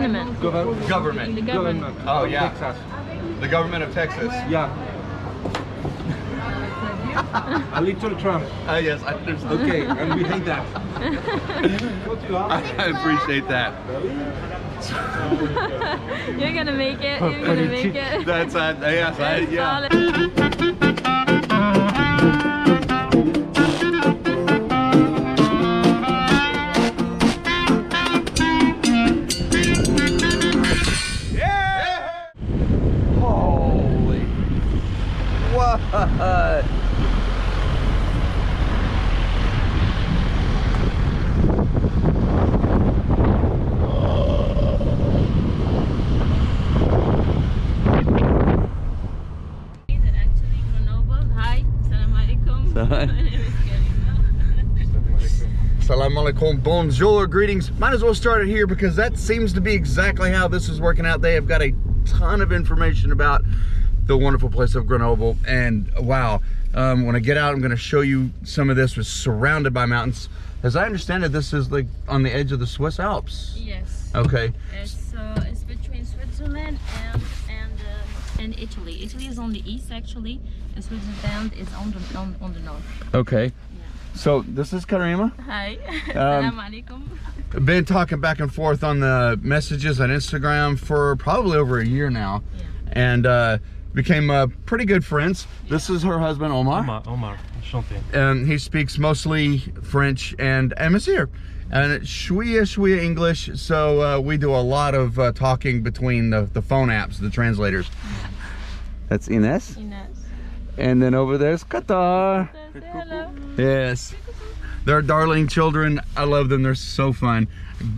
Government. The government. Oh yeah. Texas. The government of Texas. Yeah. A little Trump. Yes, I understand. Okay, and we hate that. What you I appreciate that. You're gonna make it. You're gonna make it. That's yes, yeah. Holy what? Actually, Grenoble. Hi, salam alaikum. My name is Karima. Salam alaikum, bonjour, greetings. Might as well start it here because that seems to be exactly how this is working out. They have got a ton of information about the wonderful place of Grenoble, and wow, when I get out, I'm going to show you some of this. Was surrounded by mountains. As I understand it, this is like on the edge of the Swiss Alps. Yes. Okay. It's between Switzerland and Italy. Italy is on the east actually, and Switzerland is on the north. Okay. Yeah. So this is Karima. Hi. Salam alaikum. Been talking back and forth on the messages on Instagram for probably over a year now, Yeah. and became pretty good friends. Yeah. This is her husband, Omar. Omar, enchanté. And he speaks mostly French and Amazigh, and shwiya English. So we do a lot of talking between the phone apps, the translators. Yeah. That's Ines. Ines. And then over there's Qatar. Say hello. Yes. They're darling children. I love them. They're so fun.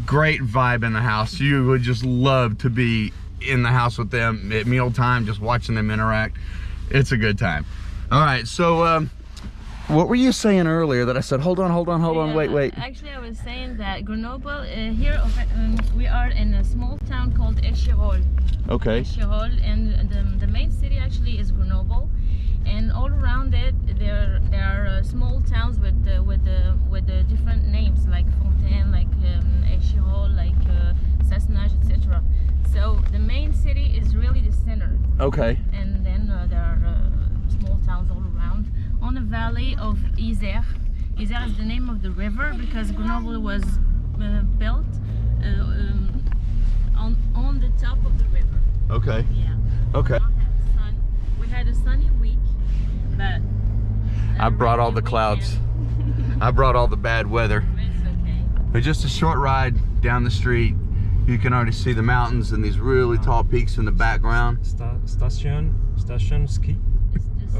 Great vibe in the house. You would just love to be in the house with them at mealtime, just watching them interact. It's a good time. All right, so what were you saying earlier that I said, hold on, wait. Actually, I was saying that Grenoble, here we are in a small town called Échirol. Okay. Échirol, and the main city actually is Grenoble. And all around it, there are small towns with the different names, like Fontaine, like Échirol, like Sassenage, etc. So the main city is really the center. Okay. And then there are small towns all around. On the valley of Isère. Isère is the name of the river because Grenoble was built on the top of the river. Okay. Yeah. Okay. We had a sunny week, but I brought all the clouds. I brought all the bad weather. It's okay. But just a short ride down the street. You can already see the mountains and these really tall peaks in the background. Station ski. It's just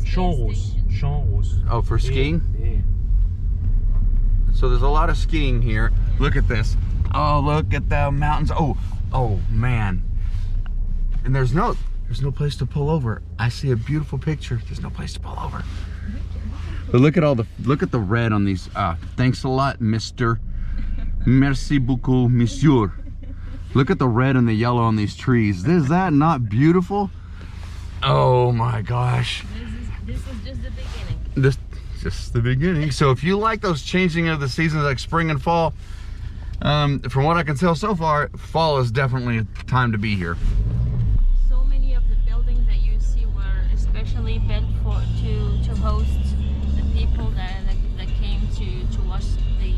Champs Roses. Champs Roses. Oh, for skiing? Yeah. So there's a lot of skiing here. Look at this. Oh, look at the mountains. Oh man. And there's no place to pull over. I see a beautiful picture. There's no place to pull over. But look at the red on these. Thanks a lot, Mr. Merci beaucoup, Monsieur. Look at the red and the yellow on these trees. Is that not beautiful? Oh my gosh. This is just the beginning. This just the beginning. So if you like those changing of the seasons like spring and fall, from what I can tell so far, fall is definitely a time to be here. So many of the buildings that you see were especially built to host the people that came to watch the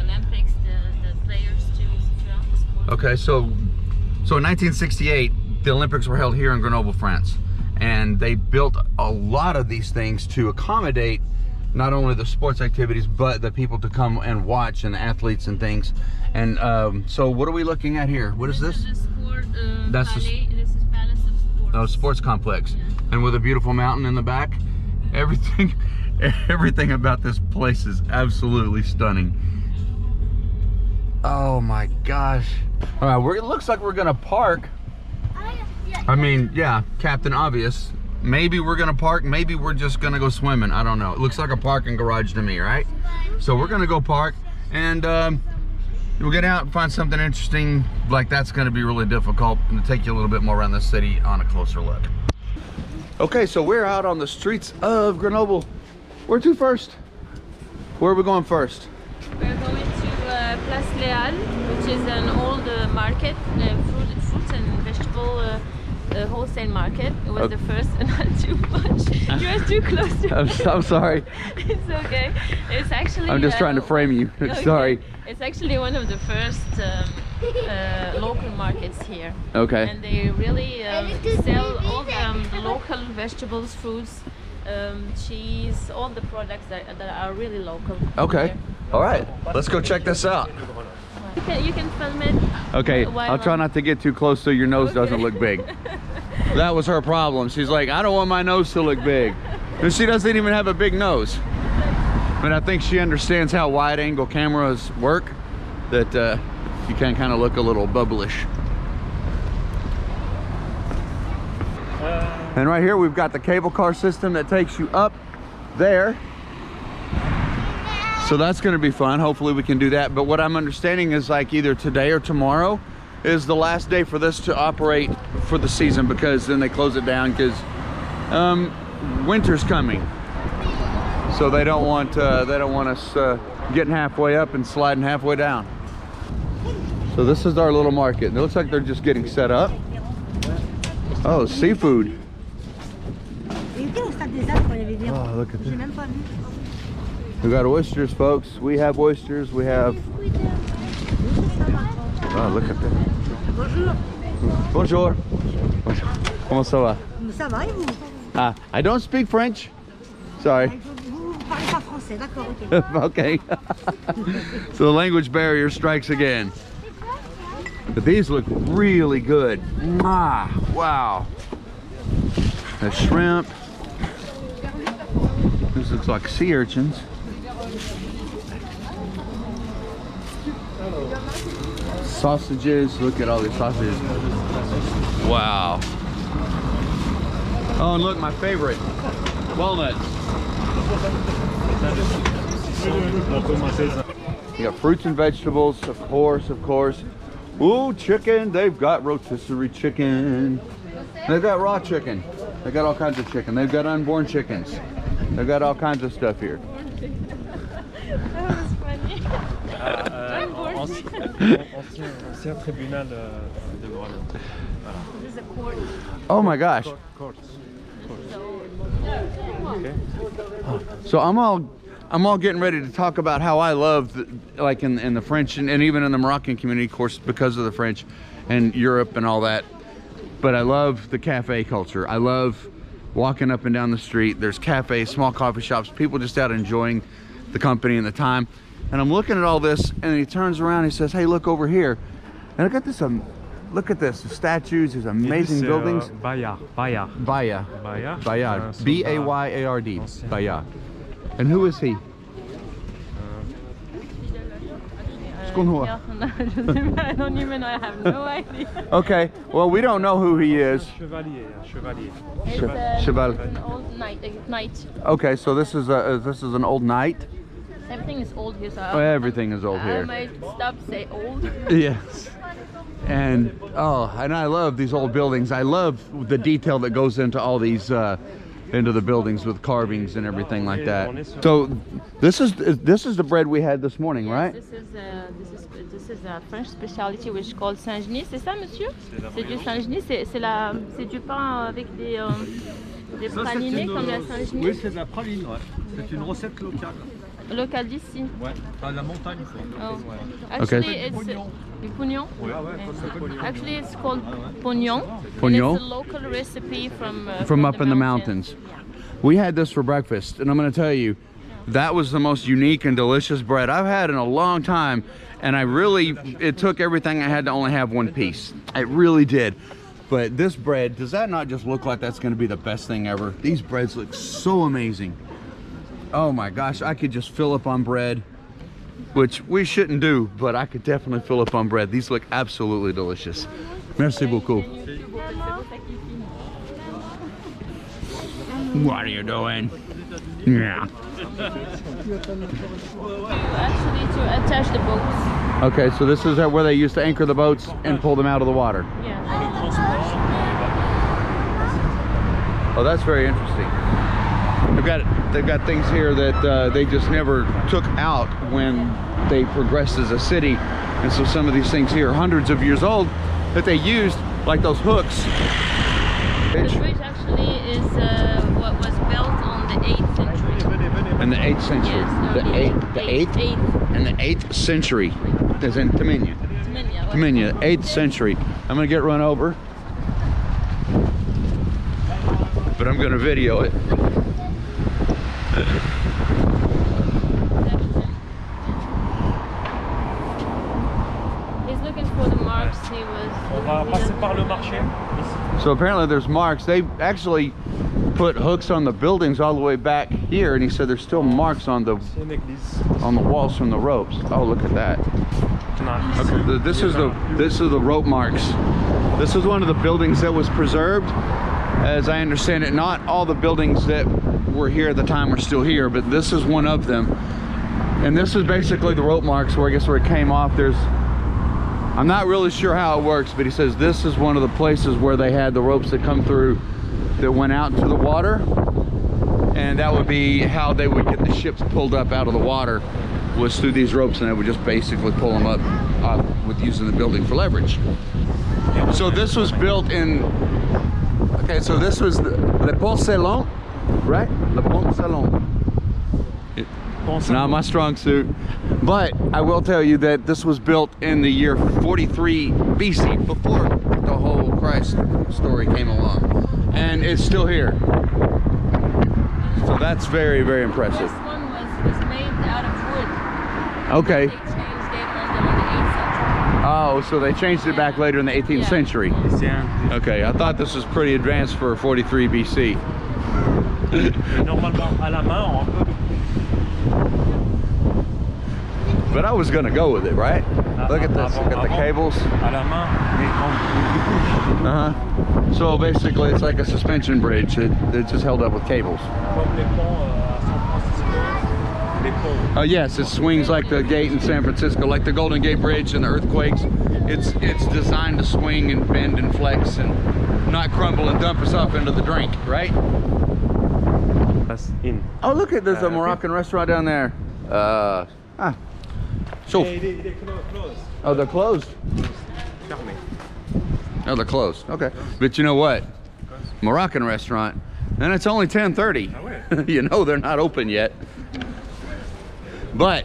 Olympics, the players too, etc. Okay, so in 1968, the Olympics were held here in Grenoble, France, and they built a lot of these things to accommodate not only the sports activities but the people to come and watch, and the athletes and things. And so what are we looking at here? What is this? This is the sport That's Palais. This is Palace of Sports. Oh, sports complex. Yeah. And with a beautiful mountain in the back. Everything about this place is absolutely stunning. Oh my gosh. All right, it looks like we're gonna park. I mean, yeah, Captain Obvious. Maybe we're gonna park, maybe we're just gonna go swimming. I don't know. It looks like a parking garage to me, right? So we're gonna go park, and we'll get out and find something interesting. Like that's gonna be really difficult, and to take you a little bit more around the city on a closer look. Okay, so we're out on the streets of Grenoble. Where to first? Where are we going first? We're going to Place Léal, which is an old market, fruit and vegetable wholesale market. It was Okay. the first, not too much. You are too close to I'm sorry. It's okay. It's actually. I'm just trying to frame you. Okay. Sorry. It's actually one of the first local markets here. Okay. And they really sell all the local vegetables, fruits, cheese, all the products that are really local. Okay. here. All right. Let's go check this out. You can film it. Okay. while I'll try I'm- not to get too close so your nose doesn't Okay. look big. That was her problem. She's like, I don't want my nose to look big. And she doesn't even have a big nose. But I think she understands how wide angle cameras work, that you can kind of look a little bubblish. And right here we've got the cable car system that takes you up there. So that's going to be fun. Hopefully we can do that. But what I'm understanding is like either today or tomorrow is the last day for this to operate for the season, because then they close it down because winter's coming. So they don't want us getting halfway up and sliding halfway down. So this is our little market. It looks like they're just getting set up. Oh, seafood. Oh, look at that. We got oysters, folks. We have oysters. We have. Oh, look at that. Bonjour. Bonjour. Bonjour. Comment ça va? Ça va et vous? Ah, I don't speak French. Sorry. Vous parlez pas français, d'accord, ok. Okay. So the language barrier strikes again. But these look really good. Mwah. Wow. The shrimp. This looks like sea urchins. Sausages. Look at all these sausages. Wow. Oh, and look, my favorite. Walnuts. You got fruits and vegetables, of course, of course. Ooh, chicken. They've got rotisserie chicken. They've got raw chicken. They got all kinds of chicken. They've got unborn chickens. They've got all kinds of stuff here. That was funny. Ancien tribunal de Grenoble. This is a court. Oh my gosh. Court. So I'm all getting ready to talk about how I love like in the French and even in the Moroccan community, of course, because of the French and Europe and all that. But I love the cafe culture. I love walking up and down the street. There's cafes, small coffee shops, people just out enjoying the company and the time. And I'm looking at all this, and he turns around and he says, hey, look over here. And I got this, look at this, the statues, these amazing buildings. Bayard. Bayard. Bayard. Bayard. B-A-Y-A-R-D. Bayard. And who is he? I don't even know. I have no idea. Okay, well, we don't know who he is. Chevalier. It's Cheval. an old knight. Okay, so this is an old knight. Everything is old here, so Everything is old I here. might stop say old. Yes. And I love these old buildings. I love the detail that goes into all these into the buildings with carvings and everything like that. So this is the bread we had this morning, right? This is a French specialty which is called Saint-Genis. C'est ça, monsieur? C'est du Saint-Genis. C'est du pain avec des pralinés comme la Saint-Genis. Oui, c'est de la praline, ouais. C'est une recette locale. Local d'ici. Ouais, à la montagne, quoi. Oh. Okay. Actually, it's du pognon. Actually, it's called pognon. Pognon? And it's a local recipe From up in the mountains. We had this for breakfast, and I'm going to tell you, that was the most unique and delicious bread I've had in a long time. And it took everything I had to only have one piece. It really did. But this bread, does that not just look like that's going to be the best thing ever? These breads look so amazing. Oh my gosh, I could just fill up on bread, which we shouldn't do, but I could definitely fill up on bread. These look absolutely delicious. Merci beaucoup. What are you doing? Yeah. Actually, to attach the boats. Okay, so this is where they used to anchor the boats and pull them out of the water. Yeah. Oh, that's very interesting. they've got things here that they just never took out when they progressed as a city. And so some of these things here are hundreds of years old that they used, like those hooks. The bridge actually is what was built on the 8th century. In the 8th century. Yes, no, the 8th? In the 8th century. As in Tamina. Tamina, 8th century. I'm gonna get run over, but I'm gonna video it. He's looking for the marks. He was. On va passer par le marché. Ici. So apparently there's marks. They actually put hooks on the buildings all the way back here, and he said there's still marks on the walls from the ropes. Oh, look at that. Okay, this is the rope marks. This is one of the buildings that was preserved. As I understand it, not all the buildings that were here at the time are still here, but this is one of them. And this is basically the rope marks where I guess where it came off. I'm not really sure how it works, but he says this is one of the places where they had the ropes that come through that went out into the water, and that would be how they would get the ships pulled up out of the water, was through these ropes, and they would just basically pull them up with using the building for leverage. So this was built in, okay, so this was Le Pont Salon, right? Le Pont Salon. It's not my strong suit, but I will tell you that this was built in the year 43 BC, before the whole Christ story came along, and it's still here. So that's very, very impressive. This one was made out of wood. Okay. They changed it on the 8th century. Oh, so they changed it back later in the 18th century. Okay, I thought this was pretty advanced for 43 BC. Normalement à la main, on peut. But I was gonna go with it, right? Look at this, look at the cables. À la main, Uh-huh. So basically it's like a suspension bridge. It's just held up with cables. comme les ponts à San Francisco. Les ponts. Oh yes, it swings like the gate in San Francisco, like the Golden Gate Bridge and the earthquakes. It's designed to swing and bend and flex and not crumble and dump us off into the drink, right? That's in. Oh, look at, there's a Moroccan restaurant down there. So, oh, they're closed. Oh, they're closed. Okay, but you know what? Moroccan restaurant, and it's only 10:30. You know they're not open yet. But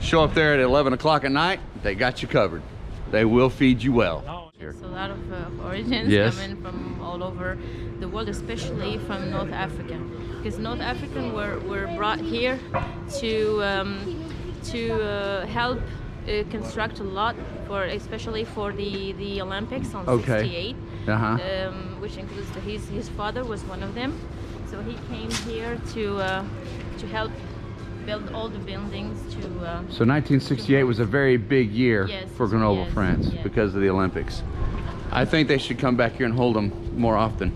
show up there at 11 o'clock at night, they got you covered. They will feed you well. It's a lot of origins coming from all over the world, especially from North Africa, because North Africans were brought here to help construct a lot, especially for the Olympics on 68, which includes his father was one of them. So he came here to help build all the buildings So 1968 was a very big year for Grenoble, France, yes. because of the Olympics. I think they should come back here and hold them more often.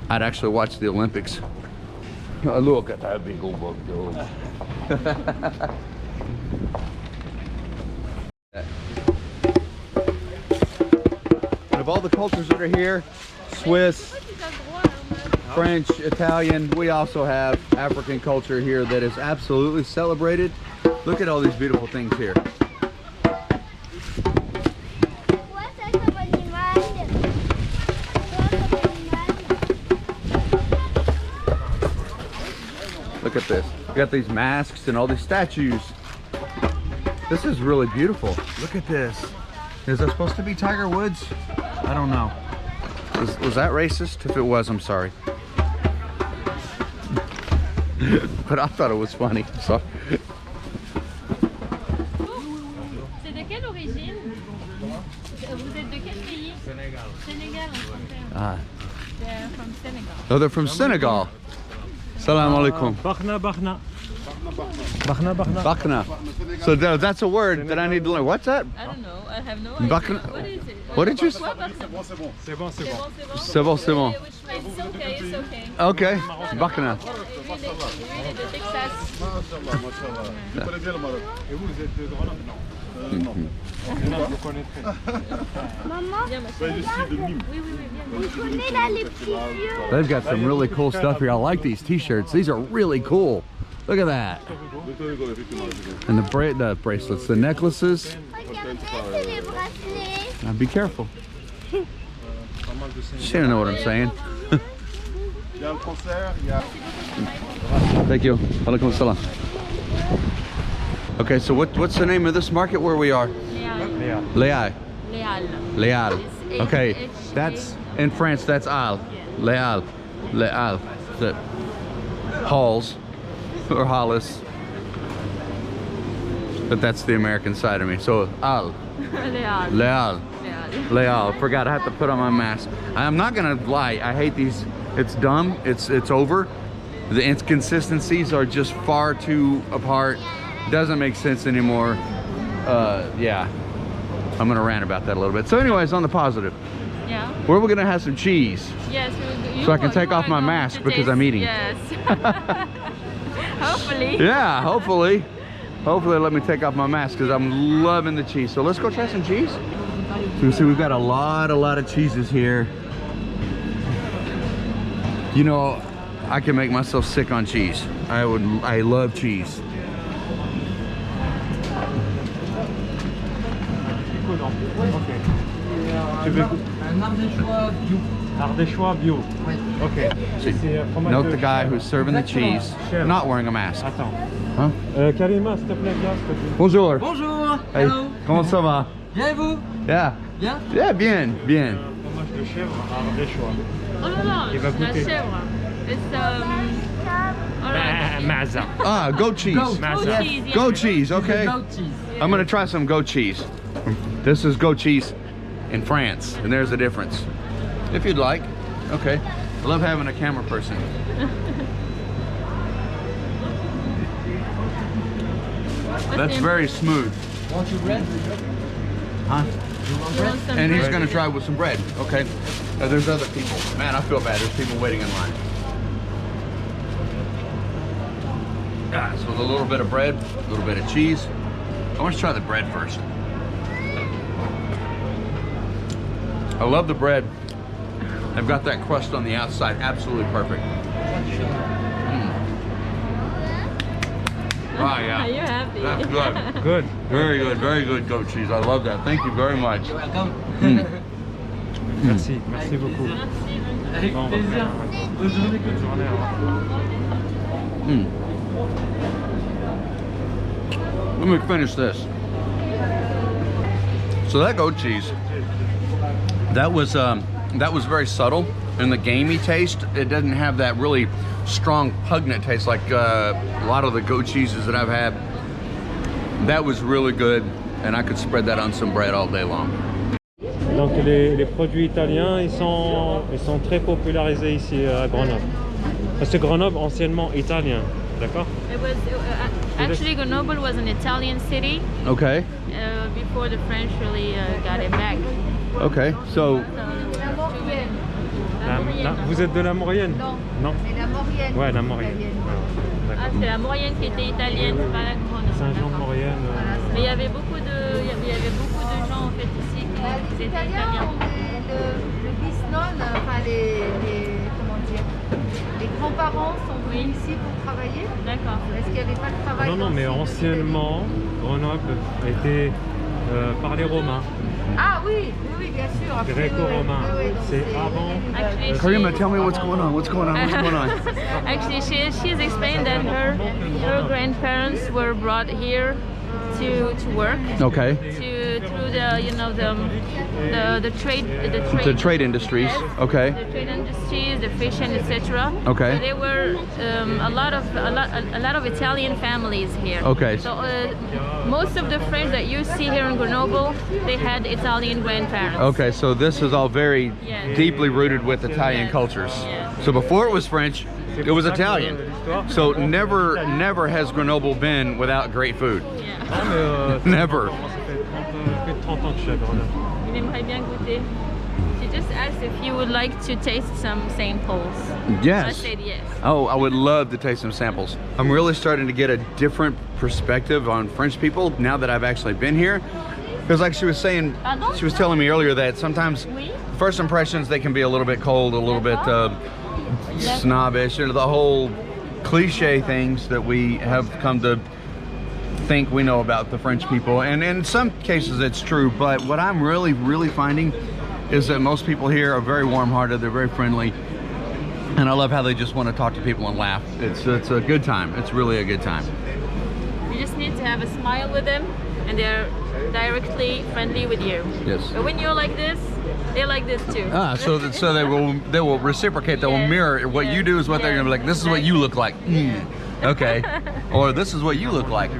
I'd actually watch the Olympics. Oh, look at that big old book, though. Of all the cultures that are here, Swiss, French, Italian, we also have African culture here that is absolutely celebrated. Look at all these beautiful things here. Look at this. We got these masks and all these statues. This is really beautiful. Look at this. Is that supposed to be Tiger Woods? I don't know. Was that racist? If it was, I'm sorry. But I thought it was funny. So. C'est de quelle origine? Vous êtes de quel pays? Sénégal. Sénégal, Ah. They're from Senegal. Oh, they're from Senegal. Salam alaikum. Bakhna, bakhna. Bakhna, bakhna. Bakhna. So that's a word that I need to learn. What's that? I don't know. I have no idea. Bakhna. What is it? What did you say? C'est bon, c'est bon. C'est bon, c'est bon. Which means it's okay, it's okay. Okay. Bakhna. Really, the Texas. Et vous, vous êtes de Grenoble? Non. Maman, Viens, ma chérie. Oui, oui, oui, viens. vous connaissez là les petits vieux? They've got some really cool stuff here. I like these t-shirts. These are really cool. Look at that. And the bracelets, the necklaces. Regardez, c'est les bracelets. Now be careful. She don't know what I'm saying. Thank you. Alaikum salam. Okay, so what's the name of this market where we are? Léal. Leal. Léal. Leal. It's Okay, H- that's in France. That's Al. Leal. Leal. The halls or Hollis. But that's the American side of me. So Al. Léal. Leal. Léal. Leal. Forgot I have to put on my mask. I'm not gonna lie. I hate these. It's dumb. It's over. The inconsistencies are just far too apart. Doesn't make sense anymore. Yeah. I'm gonna rant about that a little bit. So anyways, on the positive, Yeah. where we're gonna have some cheese. Yes. So I can take off my mask because I'm eating. Yes. Hopefully. Yeah, hopefully. Hopefully let me take off my mask because I'm loving the cheese. So let's go try some cheese. So you see we've got a lot of cheeses here. You know, I can make myself sick on cheese. I love cheese. Ok. Tu veux Un ardéchois bio. Ardéchois bio. Ok. See, C'est fromage note de the guy chèvre. who's serving the cheese, Chèvre. not wearing a mask. Attends. Huh? Karima, s'il te plaît, viens, s'il te plaît. Bonjour. Bonjour. Hey, Hello. comment ça va? Bien et vous? Yeah. Bien? Yeah, bien, bien. Fromage de chèvre, ardéchois. Oh non, non, Il va la goûter. chèvre. It's Mazza. Ah, goat cheese. Goat. Mazza. goat cheese. Yeah. Goat cheese, okay. Goat cheese. I'm gonna try some goat cheese. This is goat cheese in France, and there's the difference. If you'd like. Okay. I love having a camera person. That's very smooth. Want you bread? Huh? You want You bread? want some And he's bread? gonna try with some bread. Okay. There's other people. Man, I feel bad. There's people waiting in line. Ah, so with a little bit of bread, a little bit of cheese. I want to try the bread first. I love the bread. I've got that crust on the outside, absolutely perfect. Oh Are yeah, you happy? that's good. Good. Very good goat cheese. I love that. Thank you very much. You're welcome. Merci, merci beaucoup. Avec Bon, on va plaisir. faire Bonne journée. bonne journée. Au revoir. Mm. Let me finish this. So that goat cheese, that was very subtle in the gamey taste. It doesn't have that really strong pungent taste like a lot of the goat cheeses that I've had. That was really good, and I could spread that on some bread all day long. Donc les produits italiens, ils sont très popularisés ici à Grenoble. Parce que Grenoble, anciennement italien, d'accord? It was actually Grenoble was an Italian city Okay, before the French really got it back. okay, so Vous êtes de la Maurienne? Non. C'est la Maurienne. Ouais, la Maurienne. Ah, D'accord. c'est la Maurienne qui était italienne, pas la Grenoble. Saint-Jean-de-Maurienne. Mais il y avait beaucoup de gens en fait ici qui Les étaient Italiens italiens. ont le bisnon, enfin comment dire, les grands-parents sont venus ici pour travailler. D'accord. Est-ce qu'il n'y avait pas de travail? Non, non, mais dans ces anciennement, Grenoble était par les Romains, Ah oui, oui, bien sûr. Après, gréco-romains. oui, donc C'est avant. Actually, Karima, tell me what's going on. What's going on? What's going on? Actually, she has explained that her grandparents were brought here to work Okay, through the trade industries. Okay, the trade industries, the fishing, etc. Okay. So there were a lot of Italian families here. Okay. So most of the French that you see here in Grenoble, they had Italian grandparents. okay. So this is all very Yes. deeply rooted with Italian cultures. Yes. So before it was French, it was Italian. So never has Grenoble been without great food. Yeah. Non, mais, Never. Ça fait 30 ans que je suis à Grenoble. Il aimerait bien goûter. She just asked if you would like to taste some samples. Yes. I said yes. Oh, I would love to taste some samples. I'm really starting to get a different perspective on French people now that I've actually been here. Because like she was saying, she was telling me earlier that sometimes first impressions, they can be a little bit cold, a little bit snobbish, and the whole cliche things that we have come to think we know about the French people. And in some cases it's true, but what I'm really finding is that most people here are very warm-hearted, they're very friendly, and I love how they just want to talk to people and laugh. It's a good time. It's really a good time. You just need to have a smile with them, and they're directly friendly with you. Yes. But when you're like this, they're like this too. So they will reciprocate. They will mirror what you do is what they're gonna be like. This is what you look like. Okay. Or this is what you look like.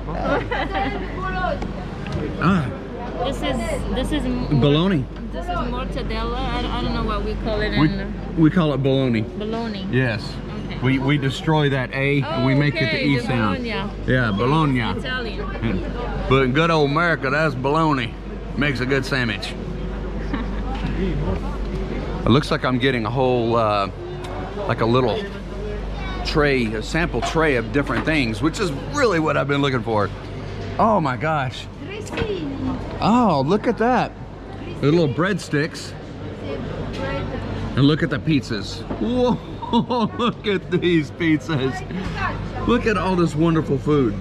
This is Bologna. This is mortadella. I don't know what we call it. We call it bologna. Bologna. Yes. Okay. We destroy that A and we make it the E sound. Bologna. Yeah, bologna. Italian. But in good old America, that's bologna. Makes a good sandwich. It looks like I'm getting a whole, like a little tray, a sample tray of different things, which is really what I've been looking for. Oh my gosh. Oh, look at that. The little breadsticks. And look at the pizzas. Whoa, look at these pizzas. Look at all this wonderful food.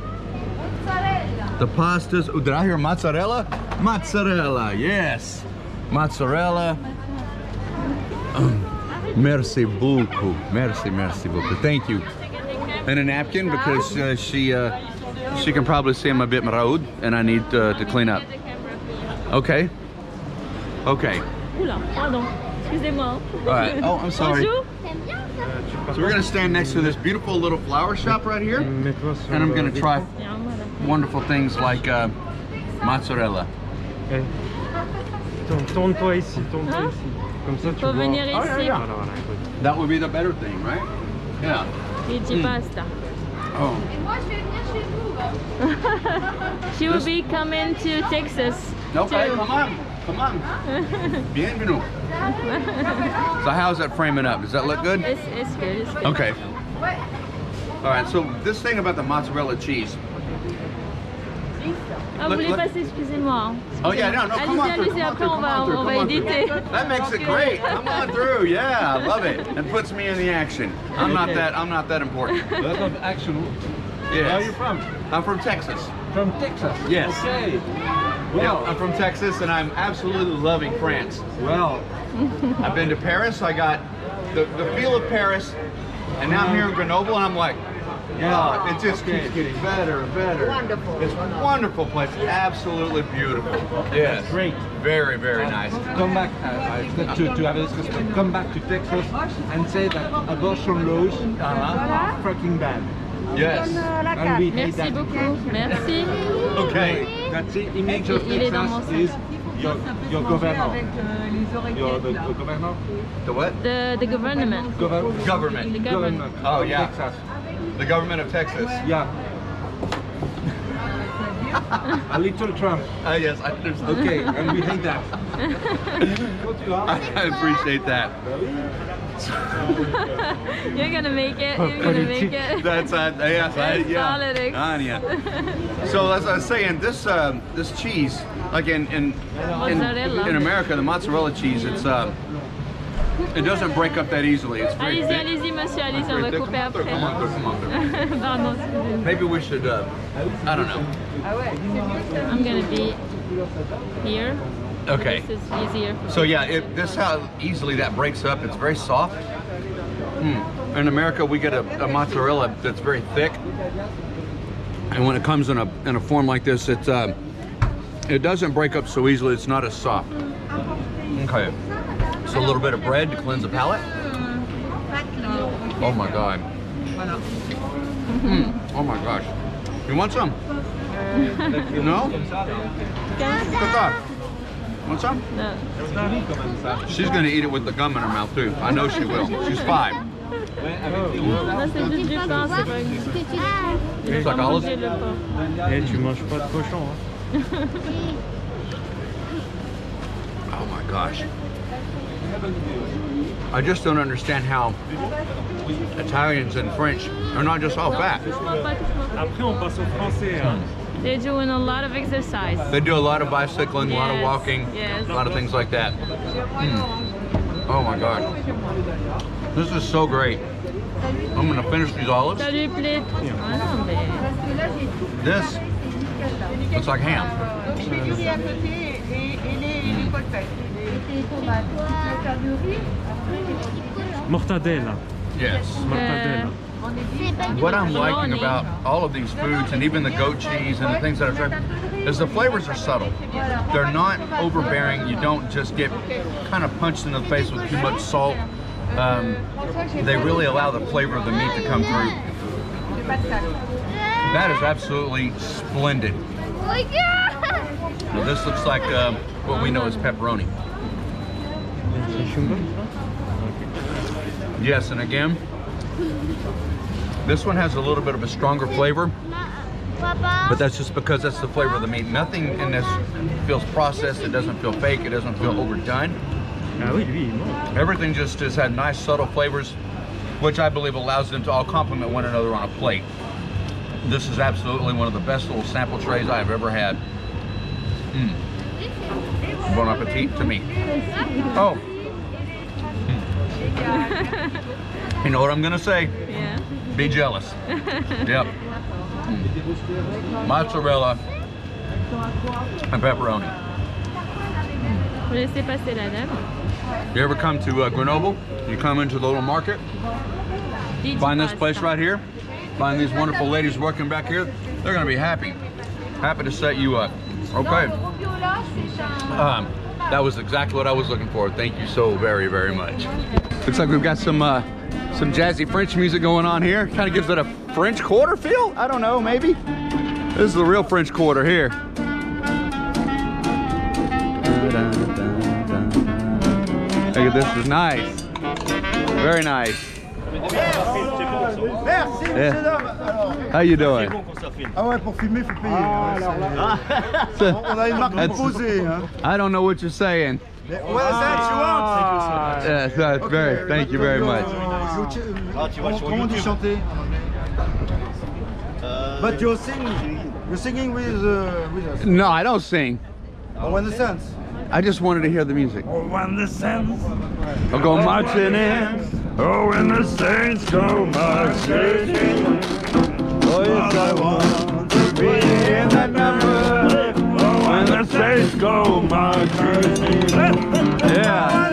The pastas. Oh, did I hear mozzarella? Mozzarella, yes. Mozzarella. Merci beaucoup. Merci beaucoup. Thank you. And a napkin because she can probably see I'm a bit maraude and I need to clean up. Okay. Okay. Oula, pardon. Excusez-moi. All right. Oh, I'm sorry. Bonjour. So we're gonna stand next to this beautiful little flower shop right here, and I'm gonna try wonderful things like mozzarella. Hey. Tourne-toi ici, tourne-toi ici. Comme ça tu Faut vois. venir ici. Voilà, voilà, écoute. That would be the better thing, right? Yeah. Veggie pasta. Oh. She will be coming to Texas. Okay, too. come on. Bienvenue. So how's that framing up? Does that look good? It's good. It's good. Okay. All right. So this thing about the mozzarella cheese. Ah, vous voulez passer, excusez-moi. Oh yeah, no, come on through. Allez-y, après on va éditer. That makes it great. Come on through. Yeah, I love it. And puts me in the action. I'm not that important. A lot of action. Yes. Where are you from? I'm from Texas. From Texas? Yes. Okay. Yeah, Well, I'm from Texas and I'm absolutely loving France. well, I've been to Paris. I got the feel of Paris, and now I'm here in Grenoble, and I'm like, yeah, it just keeps getting better and better. Wonderful. It's a wonderful place. Absolutely beautiful. Yes. great. Very, very nice. Come back to have a discussion. Come back to Texas and say that abortion laws are fucking bad. Yes. And we hate Merci that. beaucoup. Merci. Okay. That's the image of Il est dans mon Texas is your governor. Your the governor. The what? The government. Government. The government. Oh, yeah. Texas. The government of Texas. Yeah. A little Trump. Yes, I understand. Okay, and we hate that. I appreciate that. You're gonna make it. You're gonna make it. That's yes, That's yeah. politics. Anya. So as I was saying, this this cheese, like in Mozzarella. America, the mozzarella cheese, it's it doesn't break up that easily. It's very Allez-y, thick. allez-y, monsieur, allez-y, on va couper après. Come on through, come on through. Pardon, excusez-moi. Maybe we should, I don't know. I'm gonna be here. Okay. This is easier. So yeah, this how easily that breaks up. It's very soft. In America, we get a mozzarella that's very thick, and when it comes in a form like this, it doesn't break up so easily. It's not as soft. Okay. So a little bit of bread to cleanse the palate. Oh my god. Oh my gosh. You want some? No? Want some? No. She's gonna eat it with the gum in her mouth too. I know she will. She's 5. Là, c'est juste du pain, c'est pas une... It's like olives. Manger le pain. Et tu manges pas de cochon, hein. Oh my gosh. I just don't understand how Italians and French are not just all fat. Après, on passe au français. Hein. They're doing a lot of exercise. They do a lot of bicycling, a lot of Yes, walking, yes. a lot of things like that. Oh my God. This is so great. I'm gonna finish these olives. Ça lui plaît. Ah non, mais... This looks like ham. Mortadella. Yes. Mortadella. What I'm liking about all of these foods, and even the goat cheese and the things that I've tried, is the flavors are subtle. They're not overbearing. You don't just get kind of punched in the face with too much salt. They really allow the flavor of the meat to come through. That is absolutely splendid. Now, this looks like what we know as pepperoni. Yes, and again, this one has a little bit of a stronger flavor, but that's just because that's the flavor of the meat. Nothing in this feels processed. It doesn't feel fake. It doesn't feel overdone. Ah oui, lui, il mange. Everything just has had nice subtle flavors, which I believe allows them to all complement one another on a plate. This is absolutely one of the best little sample trays I've ever had. Bon appetit to me. Oh. You know what I'm gonna say? Yeah. Be jealous. Yep. Mozzarella and pepperoni. Vous laissez passer la dame. You ever come to Grenoble? You come into the little market, find this place right here, find these wonderful ladies working back here. They're gonna be happy. Happy to set you up. Okay. That was exactly what I was looking for. Thank you so very, very much. Looks like we've got some jazzy French music going on here. Kind of gives it a French Quarter feel? I don't know, maybe. This is the real French Quarter here. Look at this, is nice. Very nice. Yeah. How you doing? Ah ouais, pour filmer, faut payer. On a une marque imposée. Hein. I don't know what you're saying. What is that you want? Yes, that's very, thank you very much. Comment tu chanter? But you're singing with us. No, I don't sing. Oh, in the sense. I just wanted to hear the music. Oh, when the sense. I'll go marching in. Oh, when the saints go marching in. Oh, yes, I want to be in that number. Oh, when the saints go marching in. Yeah.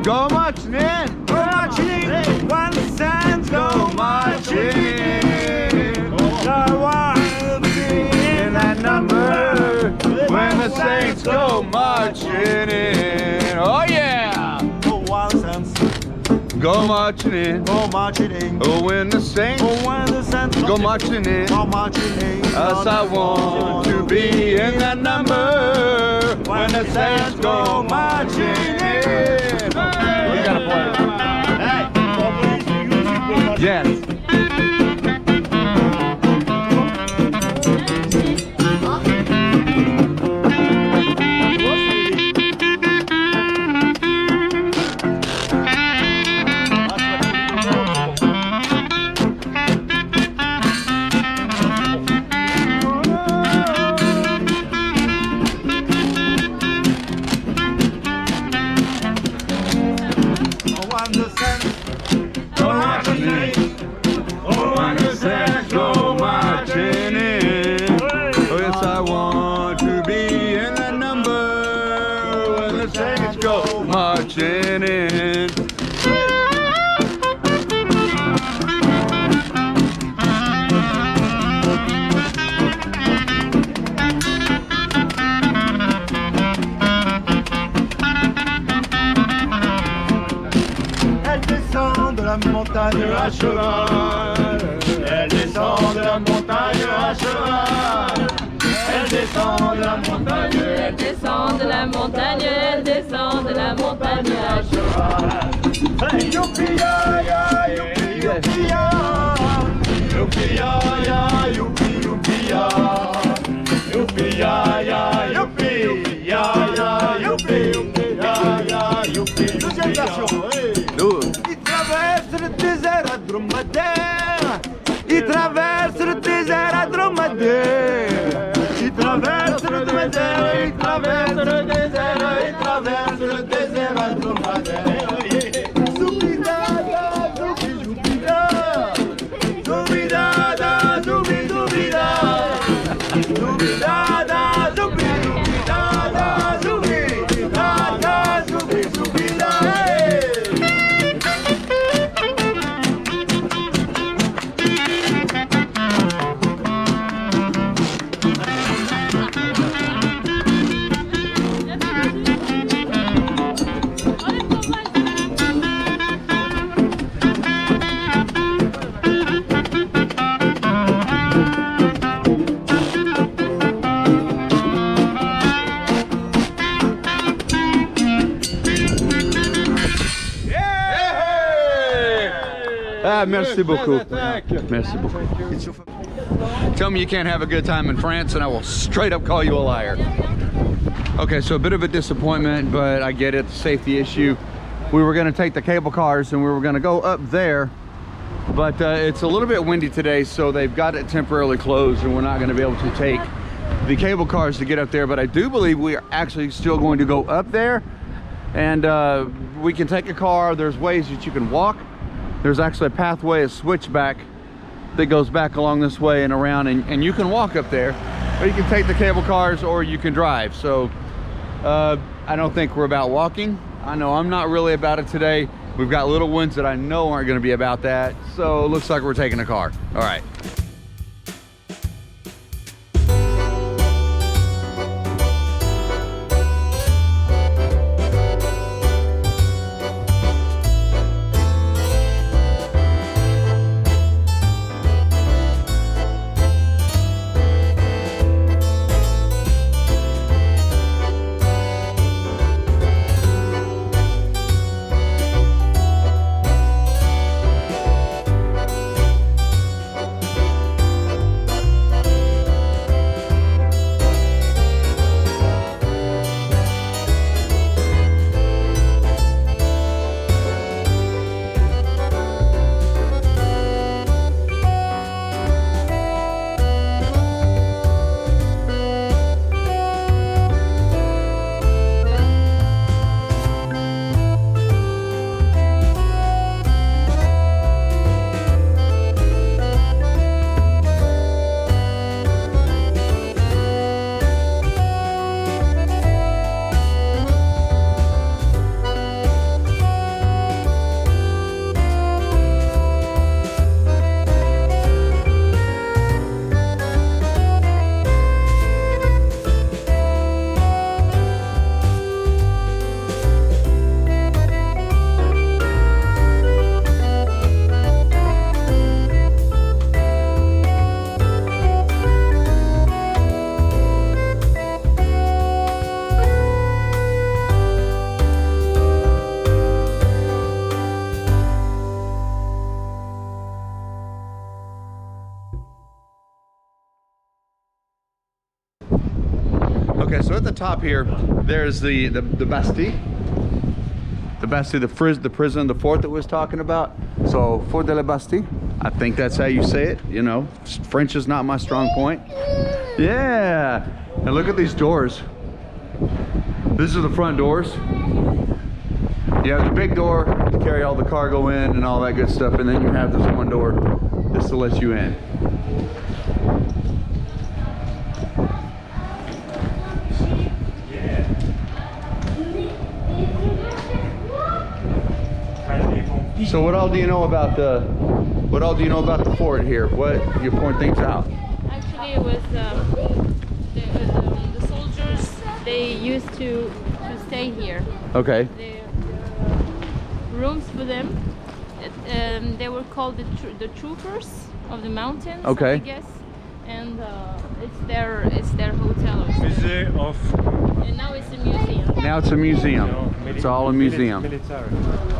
Go marching in. Go marching in. When the sense go marching in. I want to be in that number. When the saints go marching in. Oh, yeah. Oh, one sense. Go marching in. Go marching in. Oh, when the saints Oh, when the sense go marching in. Go marching in. As I want to be in that number. When the saints go marching in. You gotta play it. Yes. Marching in. Elle descend de la montagne à cheval. Elle descend de la montagne à cheval. Elle descend de la montagne. Elle descend de la montagne, elle descend de la montagne à cheval. Hey, youpi ya ya, youpi youpi ya. Youpi ya ya, youpi youpi ya. Youpi ya ya, youpi ya ya, youpi youpi ya ya, youpi. dromadaire. Il traverse le désert à dromadaire. Il traverse le désert, il traverse le désert, il traverse le désert à dromadaire. Zoubidada, zoubi, zoubida. Zoubidada, zoubi, zoubida. Zoubidada, zoubi, zoubidada, zoubi, dada, zoubi, zoubida. Ah, merci beaucoup. Merci beaucoup. Tell me you can't have a good time in France and I will straight up call you a liar. Okay, so a bit of a disappointment, but I get it, the safety issue. We were gonna take the cable cars and we were gonna go up there, but it's a little bit windy today, so they've got it temporarily closed and we're not gonna be able to take the cable cars to get up there, but I do believe we are actually still going to go up there, and we can take a car. There's ways that you can walk. There's actually a pathway, a switchback that goes back along this way and around, and you can walk up there, or you can take the cable cars, or you can drive. So I don't think we're about walking. I know I'm not really about it today. We've got little ones that I know aren't going to be about that, so it looks like we're taking a car. All right. Okay, so at the top here, there's the Bastille. The Bastille, the prison, the fort that we was talking about. So, Fort de la Bastille. I think that's how you say it. You know, French is not my strong point. Yeah. And look at these doors. These are the front doors. You have the big door to carry all the cargo in and all that good stuff, and then you have this one door just to let you in. So what all do you know about the fort here? What you point things out? Actually, it was the soldiers. They used to stay here. Okay. The rooms for them. They were called the troopers of the mountains. Okay. I guess, and it's their hotel. Musée of... And now it's a museum. Now it's a museum. It's all a museum. Military.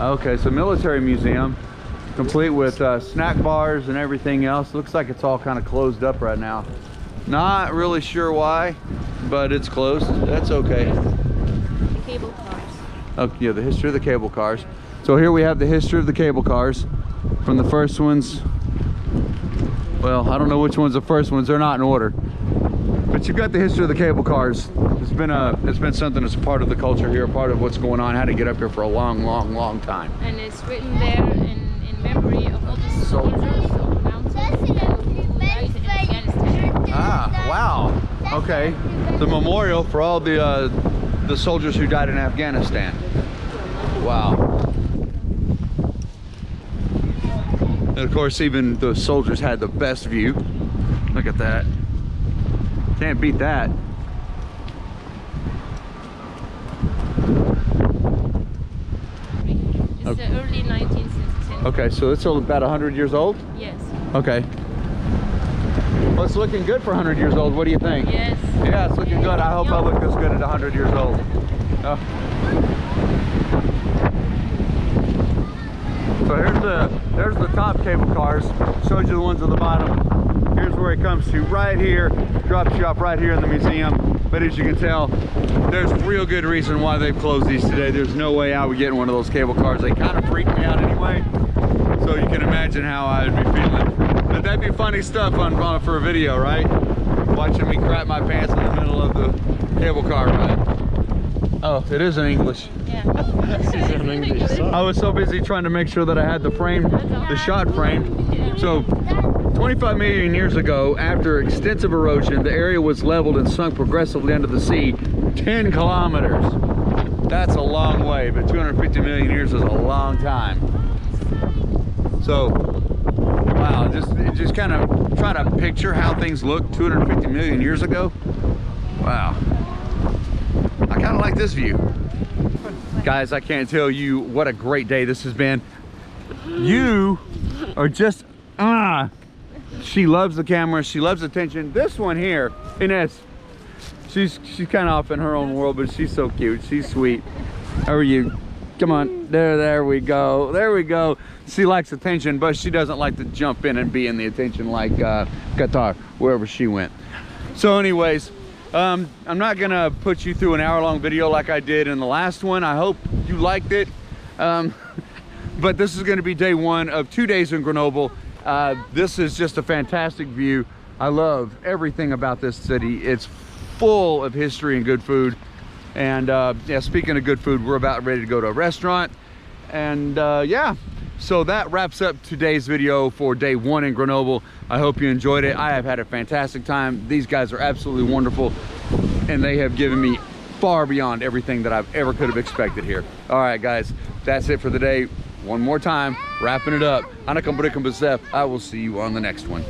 Okay, so military museum, complete with snack bars and everything else. Looks like it's all kind of closed up right now. Not really sure why, but it's closed. That's okay. The cable cars. Oh, yeah, the history of the cable cars. So here we have the history of the cable cars. from the first ones. Well, I don't know which one's the first ones. They're not in order. But you've got the history of the cable cars. It's been something that's a part of the culture here, part of what's going on, how to get up here for a long, long, long time. And it's written there in memory of all the soldiers of the mountains who died in Afghanistan. Ah, wow. Okay. The memorial for all the soldiers who died in Afghanistan. Wow. And of course, even the soldiers had the best view. Look at that. Can't beat that. It's the early 19th century. Okay, so it's about 100 years old? Yes. Okay. Well, it's looking good for 100 years old. What do you think? Yes. Yeah, it's looking good. I hope I look this good at 100 years old. So there's the top cable cars. Showed you the ones on the bottom. Here's where it comes to right here. Drops you off right here in the museum. But as you can tell, there's real good reason why they've closed these today. There's no way I would get in one of those cable cars. They kind of freak me out anyway. So you can imagine how I'd be feeling. But that'd be funny stuff for a video, right? Watching me crap my pants in the middle of the cable car ride. Oh, it is in English. Yeah. I was so busy trying to make sure that I had the frame, the shot frame. So 25 million years ago, after extensive erosion, the area was leveled and sunk progressively under the sea 10 kilometers. That's a long way, but 250 million years is a long time. So, wow, just kind of try to picture how things looked 250 million years ago. Wow. I kind of like this view. Guys, I can't tell you what a great day this has been. You are just, she loves the camera, she loves attention. This one here, Ines, she's kind of off in her own world, but she's so cute, she's sweet. How are you? Come on, there we go, there we go. She likes attention, but she doesn't like to jump in and be in the attention like Qatar, wherever she went. So anyways, I'm not gonna put you through an hour-long video like I did in the last one. I hope you liked it. But this is gonna be day one of 2 days in Grenoble. This is just a fantastic view. I love everything about this city. It's full of history and good food. And yeah, speaking of good food, we're about ready to go to a restaurant. And yeah, so that wraps up today's video for day one in Grenoble. I hope you enjoyed it. I have had a fantastic time. These guys are absolutely wonderful, and they have given me far beyond everything that I've ever could have expected here. All right, guys, that's it for the day. One more time, wrapping it up. I will see you on the next one.